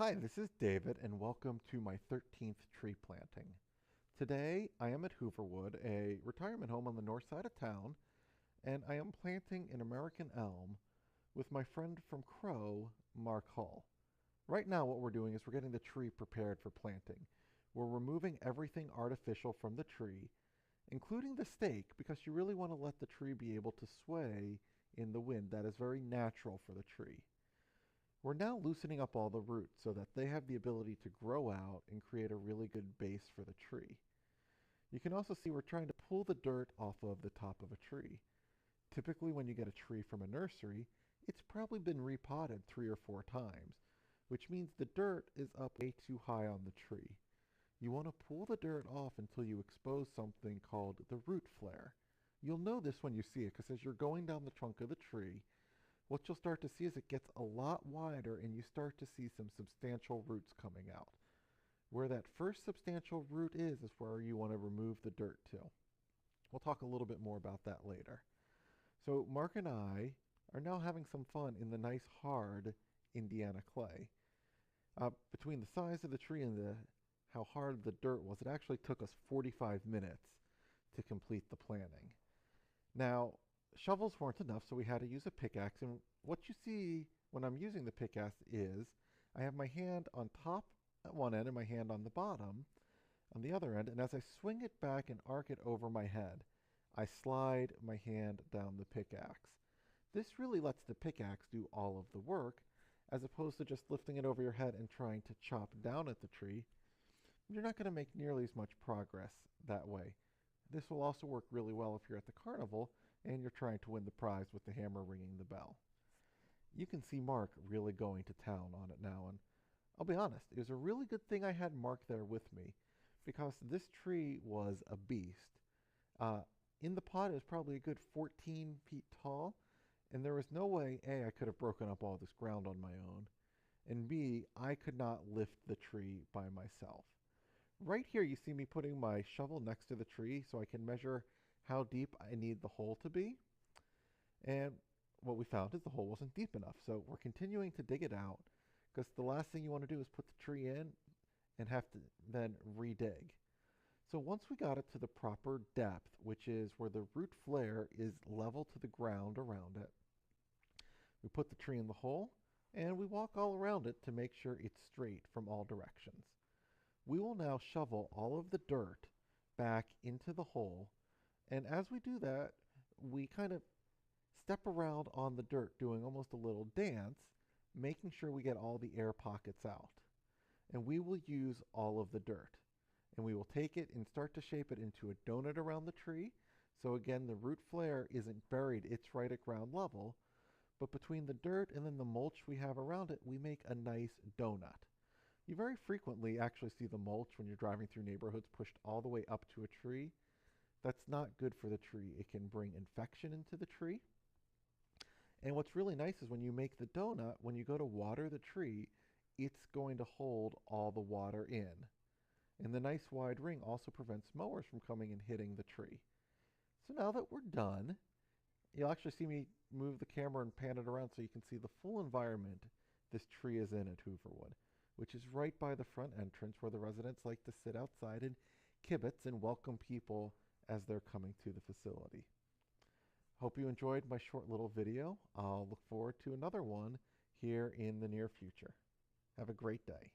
Hi, this is David, and welcome to my 13th tree planting. Today, I am at Hooverwood, a retirement home on the north side of town, and I am planting an American elm with my friend from Crow, Mark Hull. Right now, what we're doing is we're getting the tree prepared for planting. We're removing everything artificial from the tree, including the stake, because you really want to let the tree be able to sway in the wind. That is very natural for the tree. We're now loosening up all the roots so that they have the ability to grow out and create a really good base for the tree. You can also see we're trying to pull the dirt off of the top of a tree. Typically when you get a tree from a nursery, it's probably been repotted 3 or 4 times, which means the dirt is up way too high on the tree. You want to pull the dirt off until you expose something called the root flare. You'll know this when you see it because as you're going down the trunk of the tree, what you'll start to see is it gets a lot wider and you start to see some substantial roots coming out. Where that first substantial root is where you want to remove the dirt to. We'll talk a little bit more about that later. So Mark and I are now having some fun in the nice hard Indiana clay. Between the size of the tree and how hard the dirt was, it actually took us 45 minutes to complete the planting. Now, shovels weren't enough, so we had to use a pickaxe. And what you see when I'm using the pickaxe is I have my hand on top at one end and my hand on the bottom on the other end. And as I swing it back and arc it over my head, I slide my hand down the pickaxe. This really lets the pickaxe do all of the work, as opposed to just lifting it over your head and trying to chop down at the tree. You're not going to make nearly as much progress that way. This will also work really well if you're at the carnival and you're trying to win the prize with the hammer ringing the bell. You can see Mark really going to town on it now, and I'll be honest, it was a really good thing I had Mark there with me because this tree was a beast. Uh, in the pot, it was probably a good 14 feet tall, and there was no way, A, I could have broken up all this ground on my own, and B, I could not lift the tree by myself. Right here, you see me putting my shovel next to the tree so I can measure how deep I need the hole to be. And what we found is the hole wasn't deep enough. So we're continuing to dig it out because the last thing you want to do is put the tree in and have to then redig. So once we got it to the proper depth, which is where the root flare is level to the ground around it, we put the tree in the hole and we walk all around it to make sure it's straight from all directions. We will now shovel all of the dirt back into the hole, and as we do that, we kind of step around on the dirt doing almost a little dance, making sure we get all the air pockets out. And we will use all of the dirt. And we will take it and start to shape it into a donut around the tree. So again, the root flare isn't buried, it's right at ground level. But between the dirt and then the mulch we have around it, we make a nice donut. You very frequently actually see the mulch when you're driving through neighborhoods pushed all the way up to a tree. That's not good for the tree. It can bring infection into the tree. And what's really nice is when you make the donut, when you go to water the tree, it's going to hold all the water in. And the nice wide ring also prevents mowers from coming and hitting the tree. So now that we're done, you'll actually see me move the camera and pan it around so you can see the full environment this tree is in at Hooverwood, which is right by the front entrance where the residents like to sit outside and kibitz and welcome people as they're coming to the facility. Hope you enjoyed my short little video. I'll look forward to another one here in the near future. Have a great day.